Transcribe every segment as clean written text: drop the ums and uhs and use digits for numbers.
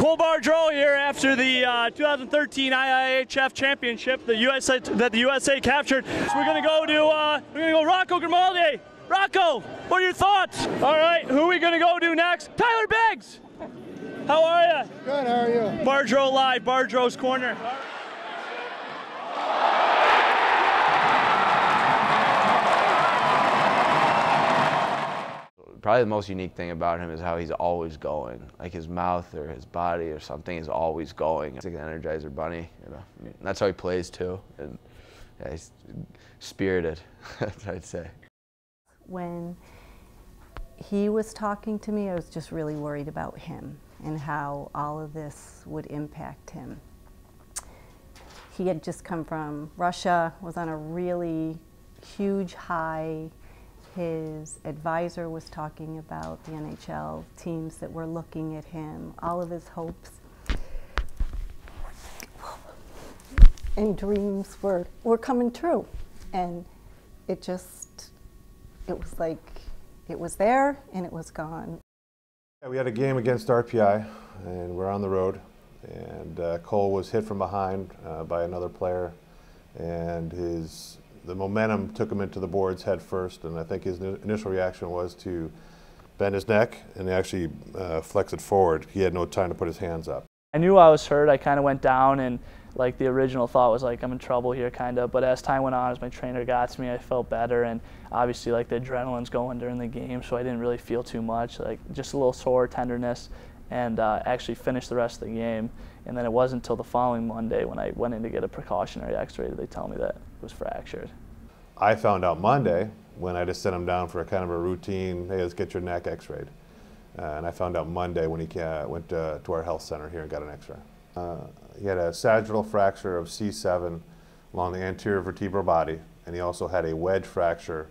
Cole Bardreau here after the 2013 IIHF Championship, the USA captured. So we're gonna go Rocco Grimaldi. Rocco, what are your thoughts? All right, who are we gonna go to next? Tyler Beggs. How are you? Good. How are you? Bardreau live, Bardreau's corner. Probably the most unique thing about him is how he's always going. Like his mouth or his body or something is always going. It's like an Energizer bunny, you know. And that's how he plays too. And yeah, he's spirited, I'd say. When he was talking to me, I was just really worried about him and how all of this would impact him. He had just come from Russia, was on a really huge high. His advisor was talking about the NHL teams that were looking at him, all of his hopes and dreams were coming true. And it was like, it was there and it was gone. Yeah, we had a game against RPI and we're on the road, and Cole was hit from behind by another player, and the momentum took him into the boards head first, and I think his initial reaction was to bend his neck and actually flex it forward. He had no time to put his hands up. I knew I was hurt. I kind of went down, and like the original thought was like, I'm in trouble here kind of, but as time went on, as my trainer got to me, I felt better, and obviously like the adrenaline's going during the game, so I didn't really feel too much, like just a little sore, tenderness, and actually finished the rest of the game. And then it wasn't until the following Monday when I went in to get a precautionary x-ray that they tell me that it was fractured. I found out Monday when I just sent him down for a kind of a routine, hey, let's get your neck x-rayed. And I found out Monday when he went to our health center here and got an x-ray. He had a sagittal fracture of C7 along the anterior vertebral body, and he also had a wedge fracture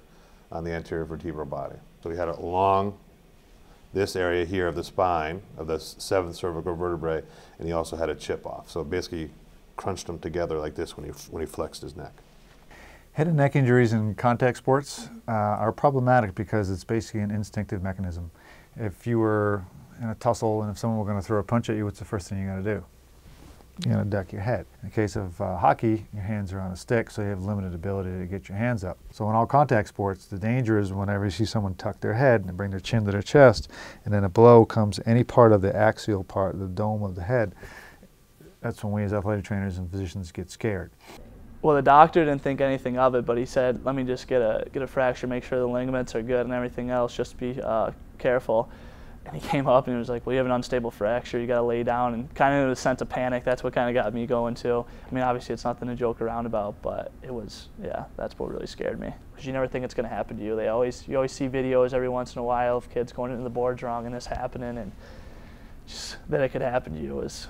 on the anterior vertebral body. So he had it along this area here of the spine, of the 7th cervical vertebrae, and he also had a chip off. So basically crunched them together like this when he flexed his neck. Head and neck injuries in contact sports are problematic because it's basically an instinctive mechanism. If you were in a tussle and if someone were going to throw a punch at you, what's the first thing you're going to do? You're going to duck your head. In the case of hockey, your hands are on a stick, so you have limited ability to get your hands up. So in all contact sports, the danger is whenever you see someone tuck their head and bring their chin to their chest, and then a blow comes any part of the axial part, the dome of the head, that's when we as athletic trainers and physicians get scared. Well, the doctor didn't think anything of it, but he said, let me just get a fracture, make sure the ligaments are good and everything else, just be careful. And he came up and he was like, well, you have an unstable fracture, you got to lay down, and kind of in a sense of panic, that's what kind of got me going too. I mean, obviously it's nothing to joke around about, but it was, yeah, that's what really scared me. Because you never think it's going to happen to you. You always see videos every once in a while of kids going into the boards wrong and this happening, and just that it could happen to you was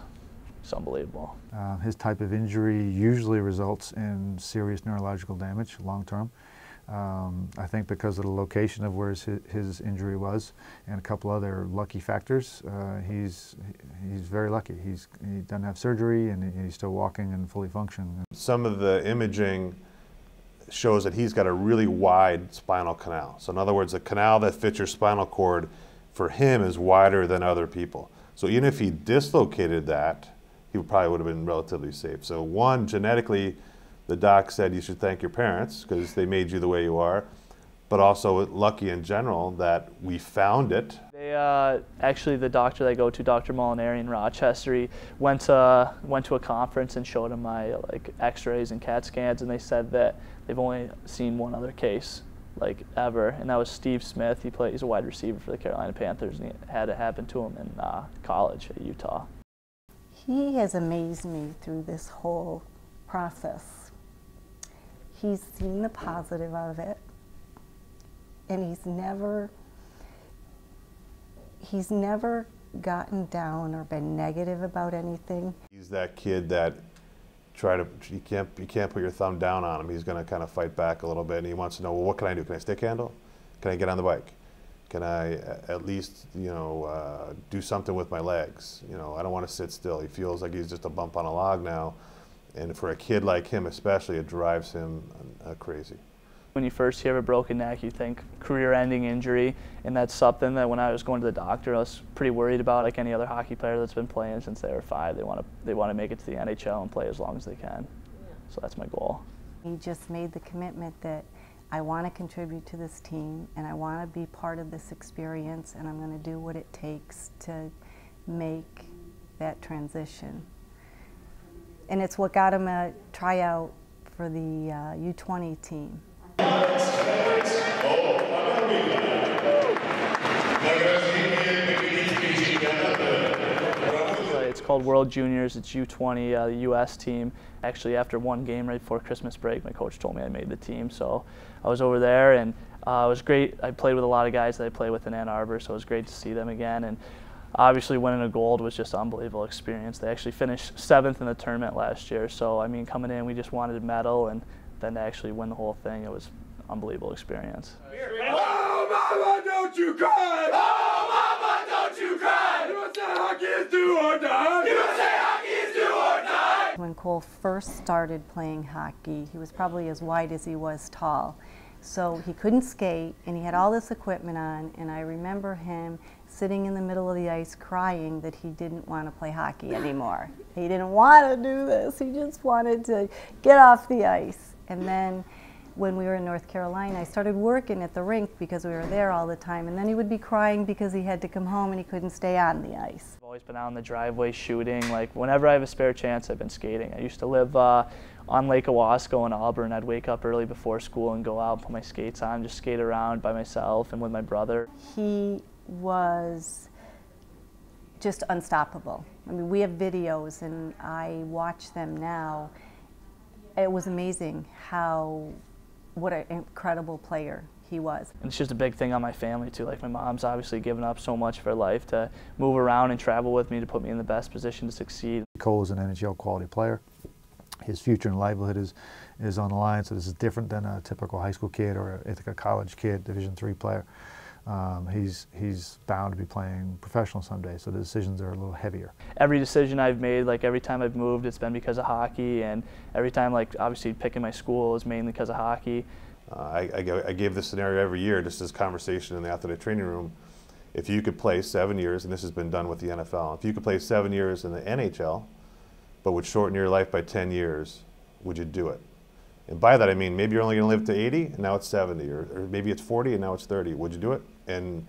unbelievable. His type of injury usually results in serious neurological damage long term. I think because of the location of where his injury was and a couple other lucky factors, he's very lucky. He doesn't have surgery and he's still walking and fully functioning. Some of the imaging shows that he's got a really wide spinal canal. So in other words, the canal that fits your spinal cord for him is wider than other people. So even if he dislocated that, he probably would have been relatively safe. So one, genetically, the doc said you should thank your parents because they made you the way you are, but also lucky in general that we found it. They actually, the doctor that I go to, Dr. Molinari in Rochester, he went to a conference and showed him my X-rays and CAT scans, and they said that they've only seen one other case ever, and that was Steve Smith. He's a wide receiver for the Carolina Panthers, and it had it happen to him in college at Utah. He has amazed me through this whole process. He's seen the positive of it, and he's never gotten down or been negative about anything. He's that kid that you can't put your thumb down on him. He's going to kind of fight back a little bit, and he wants to know, well, what can I do? Can I stick handle? Can I get on the bike? Can I at least, do something with my legs? I don't want to sit still. He feels like he's just a bump on a log now. And for a kid like him especially, it drives him crazy. When you first hear of a broken neck, you think career-ending injury, and that's something that when I was going to the doctor, I was pretty worried about. Like any other hockey player that's been playing since they were 5, they want to make it to the NHL and play as long as they can. So that's my goal. He just made the commitment that I want to contribute to this team, and I want to be part of this experience, and I'm going to do what it takes to make that transition. And it's what got him a tryout for the U20 team. It's called World Juniors. It's U20, the U.S. team. Actually, after one game right before Christmas break, my coach told me I made the team. So I was over there, and it was great. I played with a lot of guys that I played with in Ann Arbor, so it was great to see them again. And obviously, winning a gold was just an unbelievable experience. They actually finished 7th in the tournament last year. So, I mean, coming in, we just wanted a medal, and then to actually win the whole thing, it was an unbelievable experience. Oh, Mama, don't you cry! Oh, Mama, don't you cry! USA hockey is do or die! USA hockey is do or die! When Cole first started playing hockey, he was probably as wide as he was tall. So he couldn't skate, and he had all this equipment on, and I remember him sitting in the middle of the ice crying that he didn't want to play hockey anymore. He didn't want to do this. He just wanted to get off the ice. And then when we were in North Carolina, I started working at the rink because we were there all the time, and then he would be crying because he had to come home and he couldn't stay on the ice. I've always been out in the driveway shooting. Like, whenever I have a spare chance, I've been skating. I used to live on Lake Owasco in Auburn. I'd wake up early before school and go out, put my skates on, just skate around by myself and with my brother. He was just unstoppable. I mean, we have videos, and I watch them now. It was amazing what an incredible player he was. And it's just a big thing on my family too. Like, my mom's obviously given up so much of her life to move around and travel with me to put me in the best position to succeed. Cole is an NHL quality player. His future and livelihood is on the line, so this is different than a typical high school kid or a college kid, Division III player. He's bound to be playing professional someday, so the decisions are a little heavier. Every decision I've made, like every time I've moved, it's been because of hockey, and every time, like, obviously picking my school is mainly because of hockey. I gave this scenario every year, just as conversation in the athletic training room. If you could play 7 years, and this has been done with the NFL, if you could play 7 years in the NHL, but would shorten your life by 10 years, would you do it? And by that I mean maybe you're only going to live to 80 and now it's 70, or maybe it's 40 and now it's 30. Would you do it? And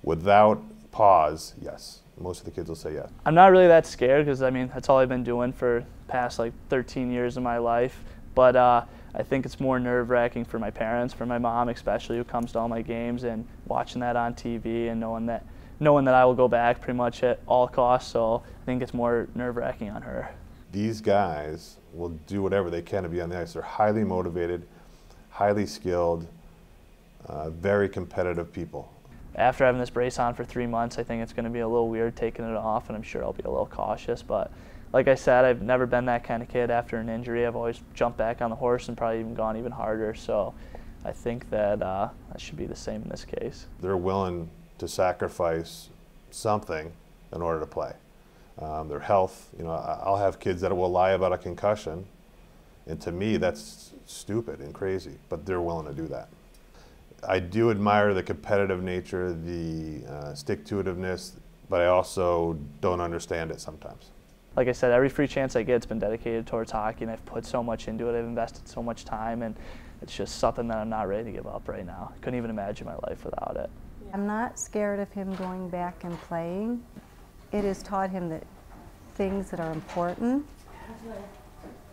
without pause, yes. Most of the kids will say yes. I'm not really that scared because, I mean, that's all I've been doing for the past like 13 years of my life. But I think it's more nerve-wracking for my parents, for my mom especially, who comes to all my games, and watching that on TV and knowing that I will go back pretty much at all costs. So I think it's more nerve-wracking on her. These guys will do whatever they can to be on the ice. They're highly motivated, highly skilled, very competitive people. After having this brace on for 3 months, I think it's going to be a little weird taking it off, and I'm sure I'll be a little cautious. But like I said, I've never been that kind of kid after an injury. I've always jumped back on the horse and probably even gone even harder. So I think that that should be the same in this case. They're willing to sacrifice something in order to play. Their health, you know, I'll have kids that will lie about a concussion, and to me that's stupid and crazy, but they're willing to do that. I do admire the competitive nature, the stick-to-itiveness, but I also don't understand it sometimes. Like I said, every free chance I get, it's been dedicated towards hockey, and I've put so much into it. I've invested so much time, and it's just something that I'm not ready to give up right now. I couldn't even imagine my life without it. I'm not scared of him going back and playing. It has taught him that things that are important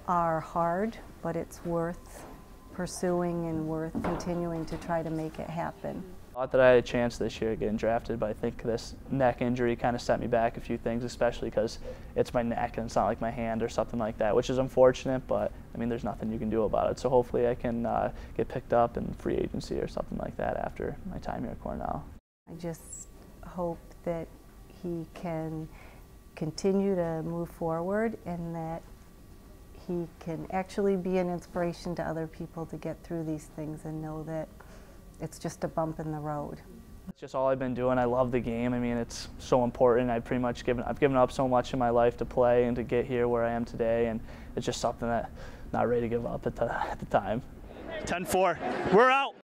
are hard, but it's worth pursuing and worth continuing to try to make it happen. I thought that I had a chance this year getting drafted, but I think this neck injury kind of set me back a few things, especially because it's my neck and it's not like my hand or something like that, which is unfortunate, but I mean, there's nothing you can do about it. So hopefully I can get picked up in free agency or something like that after my time here at Cornell. I just hope that he can continue to move forward, and that he can actually be an inspiration to other people to get through these things and know that it's just a bump in the road. It's just all I've been doing. I love the game. I mean, it's so important. I've given up so much in my life to play and to get here where I am today, and it's just something that I'm not ready to give up at the time. 10-4. We're out.